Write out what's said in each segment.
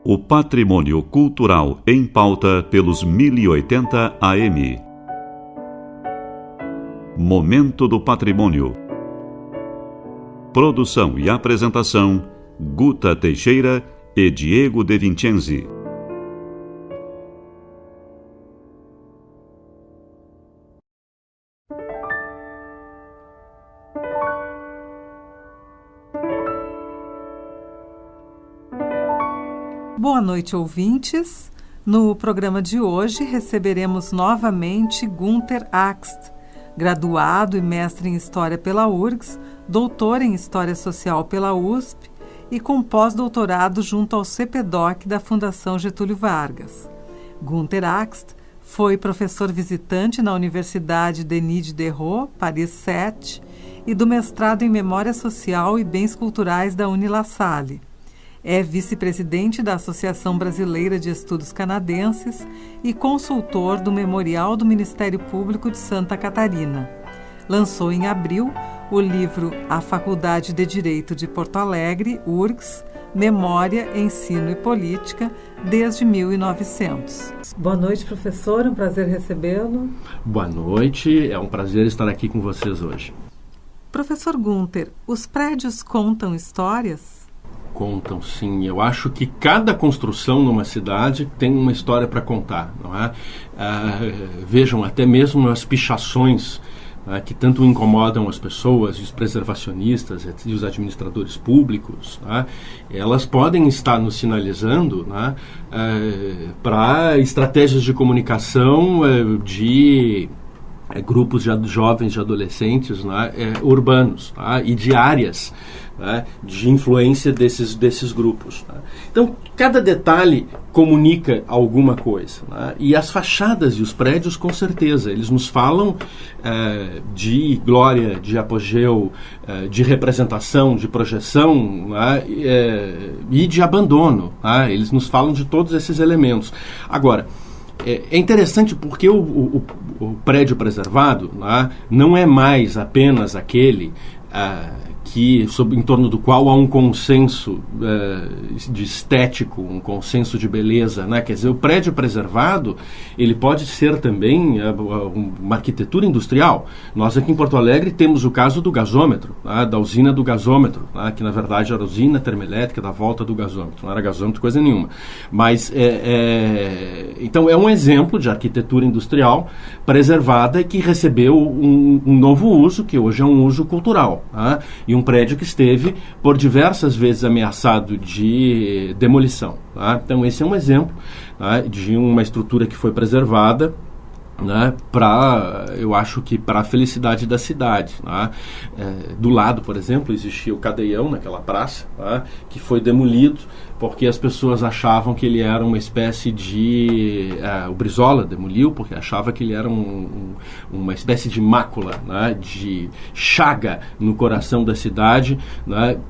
O patrimônio cultural em pauta pelos 1080 AM. Momento do Patrimônio. Produção e apresentação, Guta Teixeira e Diego De Vincenzi. Boa noite, ouvintes. No programa de hoje receberemos novamente Günter Axt, graduado e mestre em História pela URGS, doutor em História Social pela USP e com pós-doutorado junto ao CPDOC da Fundação Getúlio Vargas. Günter Axt foi professor visitante na Universidade Denis Diderot, Paris 7, e do mestrado em Memória Social e Bens Culturais da Unilassalle. É vice-presidente da Associação Brasileira de Estudos Canadenses e consultor do Memorial do Ministério Público de Santa Catarina. Lançou em abril o livro A Faculdade de Direito de Porto Alegre, URGS, Memória, Ensino e Política, desde 1900. Boa noite, professor. É um prazer recebê-lo. Boa noite. É um prazer estar aqui com vocês hoje. Professor Günter, os prédios contam histórias? Contam, sim. Eu acho que cada construção numa cidade tem uma história para contar, não é? Vejam, até mesmo as pichações que tanto incomodam as pessoas, os preservacionistas e os administradores públicos, elas podem estar nos sinalizando para estratégias de comunicação de grupos de jovens, de adolescentes urbanos e de áreas de influência desses grupos. Então, cada detalhe comunica alguma coisa. E as fachadas e os prédios, com certeza, eles nos falam de glória, de apogeu, de representação, de projeção e de abandono. Eles nos falam de todos esses elementos. Agora, é interessante porque o prédio preservado não é mais apenas aquele em torno do qual há um consenso de estético, um consenso de beleza, Quer dizer, o prédio preservado, ele pode ser também uma arquitetura industrial. Nós aqui em Porto Alegre temos o caso do gasômetro, da usina do gasômetro, que na verdade era a usina termoelétrica da volta do gasômetro, não era gasômetro coisa nenhuma. Mas, então, é um exemplo de arquitetura industrial preservada que recebeu um novo uso, que hoje é um uso cultural, e um prédio que esteve por diversas vezes ameaçado de demolição. Então, esse é um exemplo de uma estrutura que foi preservada eu acho que para a felicidade da cidade. Do lado, por exemplo, existia o Cadeião, naquela praça, que foi demolido porque as pessoas achavam que ele era uma espécie de... o Brizola demoliu porque achava que ele era uma espécie de mácula, de chaga no coração da cidade,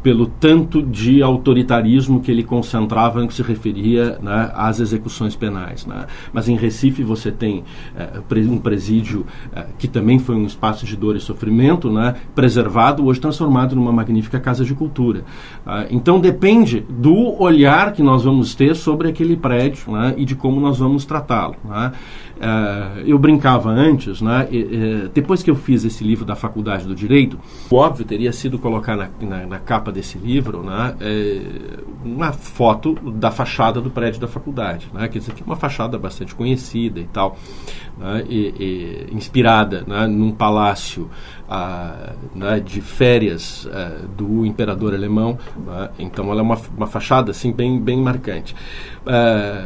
pelo tanto de autoritarismo que ele concentrava no que se referia às execuções penais. Mas em Recife você tem um presídio que também foi um espaço de dor e sofrimento, preservado, hoje transformado numa magnífica casa de cultura. Então depende do olhar que nós vamos ter sobre aquele prédio e de como nós vamos tratá-lo. Eu brincava antes, depois que eu fiz esse livro da Faculdade do Direito, o óbvio teria sido colocar na capa desse livro uma foto da fachada do prédio da faculdade, quer dizer, que é uma fachada bastante conhecida e tal, inspirada num palácio de férias do imperador alemão, então ela é uma fachada assim, bem marcante.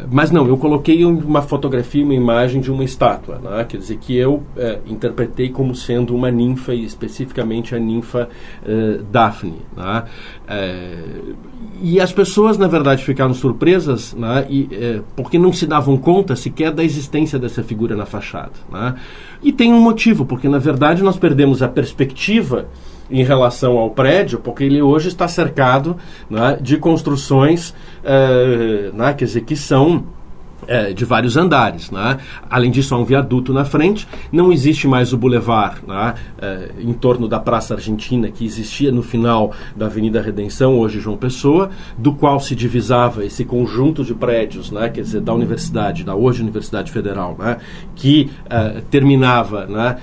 Mas não, eu coloquei uma fotografia, uma imagem de uma estátua, quer dizer, que eu interpretei como sendo uma ninfa, e especificamente a ninfa Daphne. E as pessoas, na verdade, ficaram surpresas porque não se davam conta sequer da existência dessa figura na fachada. E tem um motivo, porque, na verdade, nós perdemos a perspectiva em relação ao prédio, porque ele hoje está cercado de construções quer dizer, que são de vários andares, né? Além disso, há um viaduto na frente. Não existe mais o bulevar, né? Em torno da Praça Argentina, que existia no final da Avenida Redenção, hoje João Pessoa, do qual se divisava esse conjunto de prédios, né? Quer dizer, da universidade, da hoje Universidade Federal, né? Que terminava, né?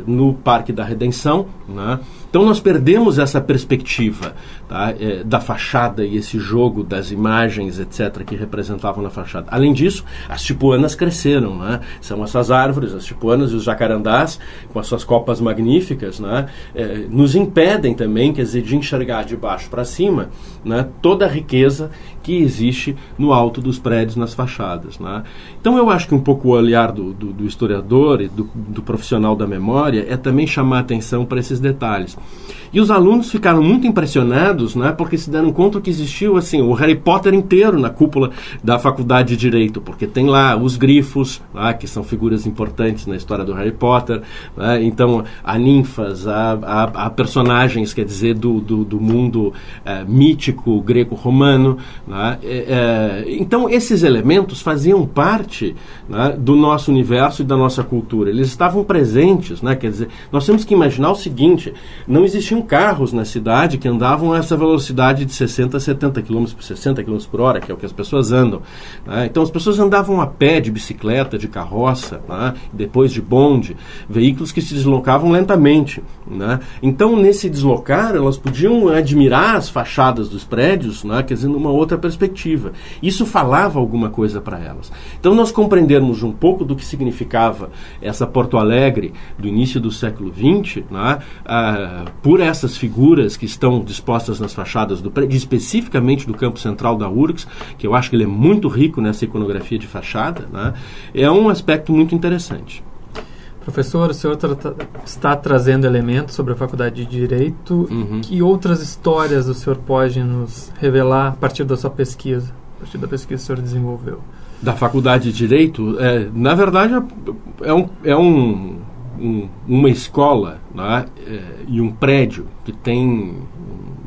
No Parque da Redenção, né? Então nós perdemos essa perspectiva, tá? Da fachada e esse jogo das imagens, etc., que representavam na fachada. Além disso, as tipuanas cresceram, né? São essas árvores, as tipuanas e os jacarandás, com as suas copas magníficas, né? Nos impedem também, quer dizer, de enxergar de baixo para cima, né? Toda a riqueza que existe no alto dos prédios, nas fachadas, né? Então eu acho que um pouco o olhar do historiador e do profissional da memória é também chamar a atenção para esses detalhes. E os alunos ficaram muito impressionados, né, porque se deram conta que existiu assim, o Harry Potter inteiro na cúpula da Faculdade de Direito, porque tem lá os grifos, né, que são figuras importantes na história do Harry Potter, né, então há ninfas, há personagens, quer dizer, do mundo mítico greco-romano, né, então esses elementos faziam parte, né, do nosso universo e da nossa cultura, eles estavam presentes, né, quer dizer, nós temos que imaginar o seguinte: não existiam carros na cidade que andavam a essa velocidade de 60 a 70 km por 60 km por hora, que é o que as pessoas andam, né? Então as pessoas andavam a pé, de bicicleta, de carroça, né? Depois de bonde, veículos que se deslocavam lentamente, né? Então nesse deslocar elas podiam admirar as fachadas dos prédios, né? Quer dizer, numa outra perspectiva. Isso falava alguma coisa para elas. Então nós compreendermos um pouco do que significava essa Porto Alegre do início do século XX, né? Por essas figuras que estão dispostas nas fachadas do prédio, especificamente do campo central da URGS, que eu acho que ele é muito rico nessa iconografia de fachada, né? É um aspecto muito interessante. Professor, o senhor está trazendo elementos sobre a Faculdade de Direito. Que outras histórias o senhor pode nos revelar a partir da sua pesquisa, a partir da pesquisa que o senhor desenvolveu? Da Faculdade de Direito, na verdade, uma escola, né, e um prédio que tem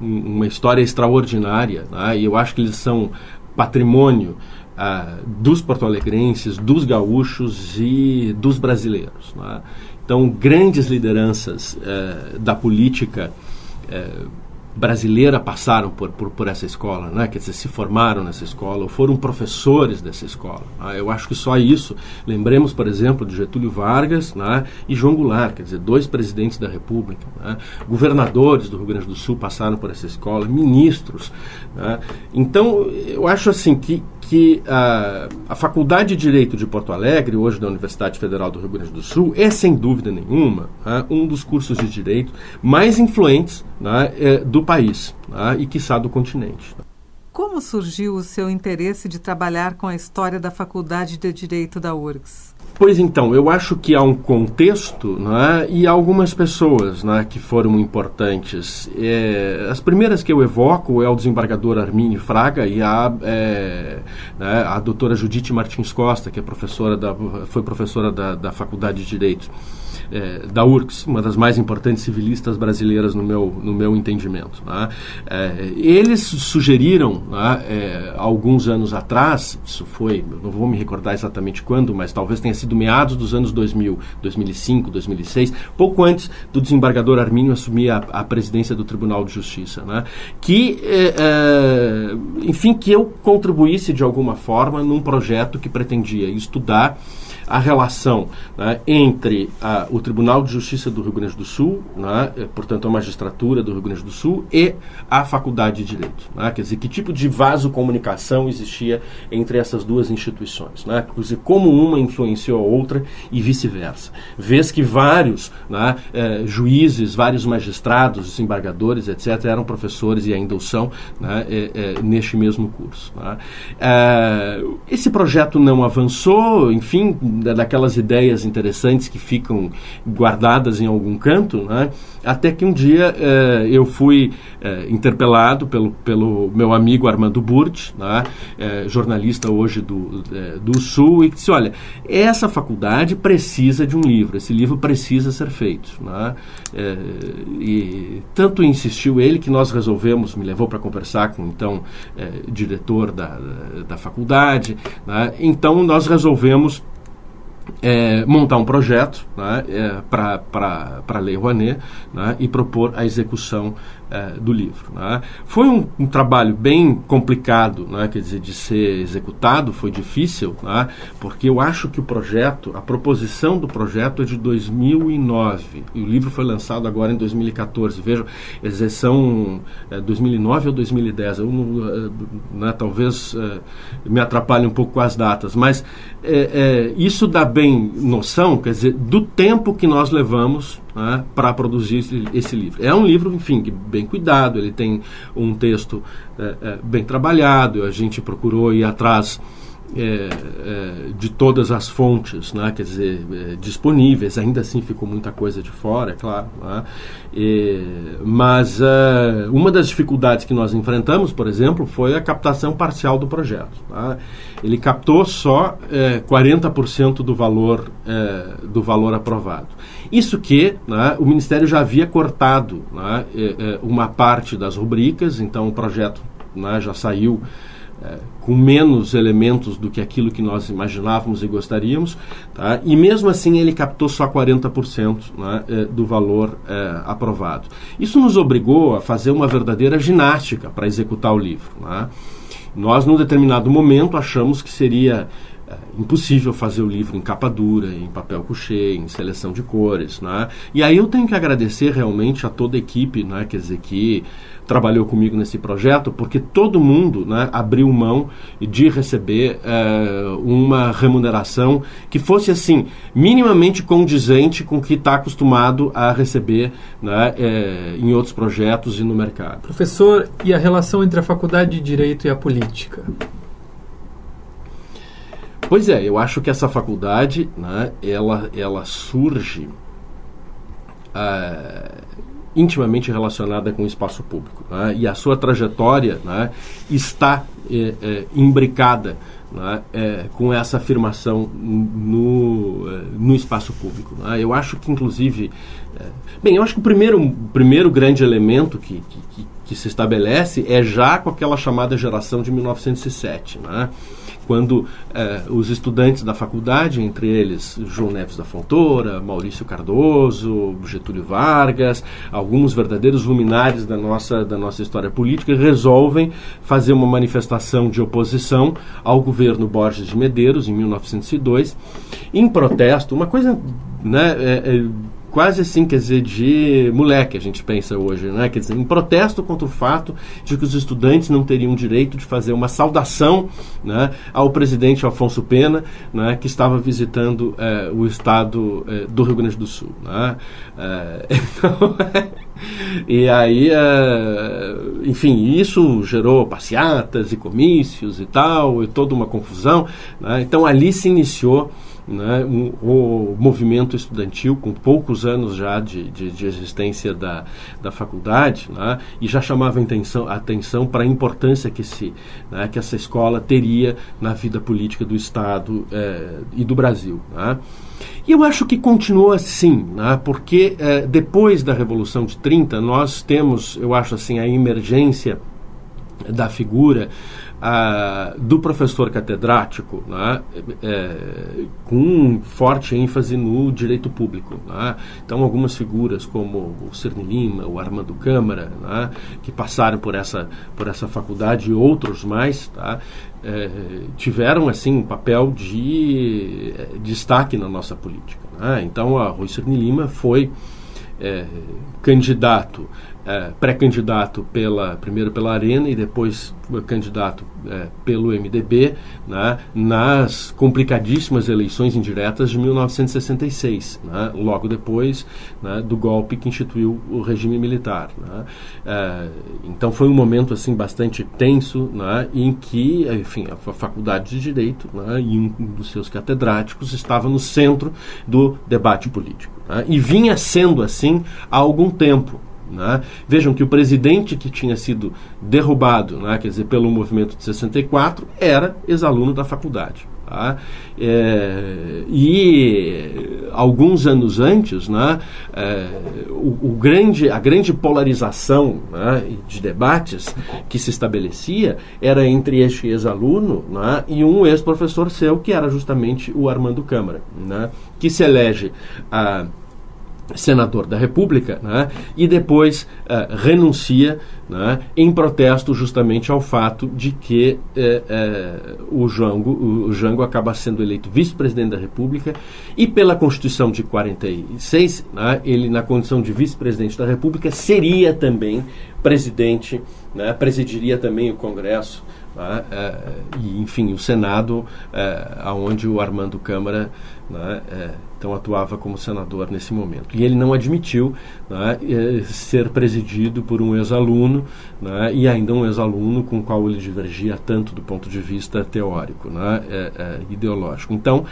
uma história extraordinária, né, e eu acho que eles são patrimônio dos porto-alegrenses, dos gaúchos e dos brasileiros, né. Então, grandes lideranças da política brasileira passaram por essa escola, né? Quer dizer, se formaram nessa escola ou foram professores dessa escola, né? Eu acho que só isso. Lembremos, por exemplo, de Getúlio Vargas, né? E João Goulart, quer dizer, 2 presidentes da República, né? Governadores do Rio Grande do Sul passaram por essa escola, ministros, né? Então, eu acho assim que a Faculdade de Direito de Porto Alegre, hoje da Universidade Federal do Rio Grande do Sul, é sem dúvida nenhuma, né, um dos cursos de direito mais influentes, né, do país, né, e quiçá do continente. Como surgiu o seu interesse de trabalhar com a história da Faculdade de Direito da URGS? Pois então, eu acho que há um contexto, né, e há algumas pessoas, né, que foram importantes. As primeiras que eu evoco é o desembargador Armínio Fraga e a doutora Judite Martins Costa, que é foi professora da Faculdade de Direito da URGS, uma das mais importantes civilistas brasileiras no meu entendimento, né. Eles sugeriram, né, alguns anos atrás, isso foi, não vou me recordar exatamente quando, mas talvez tenha sido meados dos anos 2000, 2005, 2006, pouco antes do desembargador Armínio assumir a presidência do Tribunal de Justiça, né? Enfim, que eu contribuísse de alguma forma num projeto que pretendia estudar a relação, né, entre o Tribunal de Justiça do Rio Grande do Sul, né, portanto a magistratura do Rio Grande do Sul, e a Faculdade de Direito, né, quer dizer, que tipo de vasocomunicação existia entre essas duas instituições, né, quer dizer, como uma influenciou a outra e vice-versa. Vês que vários, né, juízes, vários magistrados, desembargadores, etc., eram professores e ainda o são, né, neste mesmo curso, né. Esse projeto não avançou, enfim, daquelas ideias interessantes que ficam guardadas em algum canto, né? Até que um dia eu fui interpelado pelo meu amigo Armando Burti, né? Jornalista hoje do Sul, e que disse, olha, essa faculdade precisa de um livro, esse livro precisa ser feito, né? E tanto insistiu ele que nós resolvemos, me levou para conversar com então diretor da faculdade, né? Então nós resolvemos montar um projeto, né, para a Lei Rouanet, né, e propor a execução do livro, né. Foi um trabalho bem complicado, né, quer dizer, de ser executado, foi difícil, né, porque eu acho que a proposição do projeto é de 2009 e o livro foi lançado agora em 2014. Vejam, são 2009 ou 2010, né, talvez me atrapalhe um pouco com as datas, mas isso dá bem noção, quer dizer, do tempo que nós levamos, né, para produzir esse livro. É um livro, enfim, bem cuidado, ele tem um texto bem trabalhado, a gente procurou ir atrás de todas as fontes, né, quer dizer, disponíveis. Ainda assim ficou muita coisa de fora, é claro, né? Mas uma das dificuldades que nós enfrentamos, por exemplo, foi a captação parcial do projeto, tá? Ele captou só 40% do valor aprovado. Isso que, né, o Ministério já havia cortado, né, uma parte das rubricas, então o projeto, né, já saiu com menos elementos do que aquilo que nós imaginávamos e gostaríamos, tá? E mesmo assim ele captou só 40%, né, do valor aprovado. Isso nos obrigou a fazer uma verdadeira ginástica para executar o livro, né? Nós, num determinado momento, achamos que seria impossível fazer o livro em capa dura, em papel couché, em seleção de cores, né? E aí eu tenho que agradecer realmente a toda a equipe, né, quer dizer, que trabalhou comigo nesse projeto, porque todo mundo, né, abriu mão de receber uma remuneração que fosse, assim, minimamente condizente com o que está acostumado a receber, né, em outros projetos e no mercado. Professor, e a relação entre a Faculdade de Direito e a política? Pois é, eu acho que essa faculdade, né, ela surge intimamente relacionada com o espaço público, né, e a sua trajetória, né, está imbricada, né, com essa afirmação no espaço público, né. Eu acho que, inclusive, eu acho que o primeiro grande elemento que se estabelece é já com aquela chamada geração de 1907, né, quando os estudantes da faculdade, entre eles João Neves da Fontoura, Maurício Cardoso, Getúlio Vargas, alguns verdadeiros luminares da nossa história política, resolvem fazer uma manifestação de oposição ao governo Borges de Medeiros, em 1902, em protesto, uma coisa, né, quase assim, quer dizer, de moleque, a gente pensa hoje, né? Quer dizer, em protesto contra o fato de que os estudantes não teriam direito de fazer uma saudação, né, ao presidente Afonso Pena, né, que estava visitando o estado do Rio Grande do Sul, né? Então, e aí, enfim, isso gerou passeatas e comícios e tal, e toda uma confusão, né? Então ali se iniciou, né, o movimento estudantil, com poucos anos já de existência da faculdade, né, e já chamava a atenção para a importância que essa escola teria na vida política do Estado e do Brasil, né. E eu acho que continuou assim, né, porque depois da Revolução de 30 nós temos, eu acho assim, a emergência da figura do professor catedrático, né, com forte ênfase no direito público, né. Então algumas figuras como o Cirne Lima, o Armando Câmara, né, que passaram por essa faculdade, e outros mais, tá, tiveram assim um papel de destaque na nossa política, né. Então o Cirne Lima foi candidato pré-candidato primeiro pela Arena e depois candidato pelo MDB, né, nas complicadíssimas eleições indiretas de 1966, né, logo depois, né, do golpe que instituiu o regime militar, né. Então foi um momento assim bastante tenso, né, em que, enfim, a Faculdade de Direito, né, e um dos seus catedráticos estava no centro do debate político, né, e vinha sendo assim há algum tempo. Né? Vejam que o presidente que tinha sido derrubado, né, quer dizer, pelo movimento de 64, era ex-aluno da faculdade. Tá? E alguns anos antes, né, a grande polarização, né, de debates que se estabelecia era entre este ex-aluno, né, e um ex-professor seu, que era justamente o Armando Câmara, né, que se elege senador da República, né, e depois renuncia, né, em protesto justamente ao fato de que o Jango acaba sendo eleito vice-presidente da República e pela Constituição de 46, né, ele na condição de vice-presidente da República seria também presidente, né, presidiria também o Congresso, né, e enfim o Senado, aonde o Armando Câmara, né, então atuava como senador nesse momento. E ele não admitiu, né, ser presidido por um ex-aluno, né, e ainda um ex-aluno com o qual ele divergia tanto do ponto de vista teórico, né, ideológico. Então,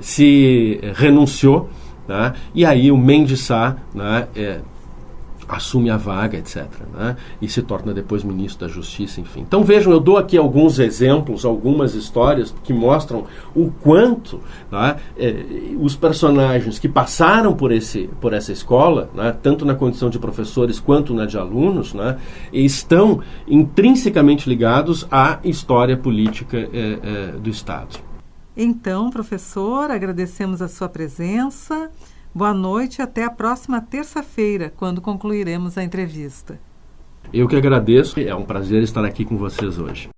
se renunciou, né, e aí o Mendes Sá, né, assume a vaga, etc., né? E se torna depois ministro da Justiça, enfim. Então vejam, eu dou aqui alguns exemplos, algumas histórias que mostram o quanto, né, os personagens que passaram por essa escola, né, tanto na condição de professores quanto na de alunos, né, estão intrinsecamente ligados à história política do Estado. Então, professor, agradecemos a sua presença. Boa noite e até a próxima terça-feira, quando concluiremos a entrevista. Eu que agradeço, é um prazer estar aqui com vocês hoje.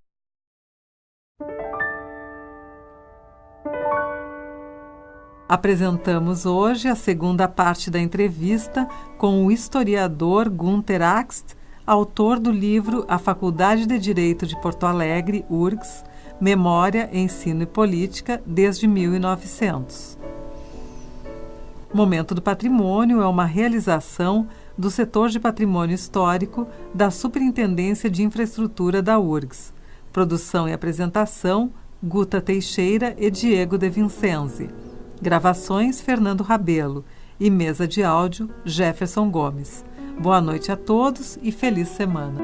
Apresentamos hoje a segunda parte da entrevista com o historiador Günter Axt, autor do livro A Faculdade de Direito de Porto Alegre, URGS, Memória, Ensino e Política, desde 1900. Momento do Patrimônio é uma realização do setor de patrimônio histórico da Superintendência de Infraestrutura da URGS. Produção e apresentação, Guta Teixeira e Diego De Vincenzi. Gravações, Fernando Rabelo. E mesa de áudio, Jefferson Gomes. Boa noite a todos e feliz semana.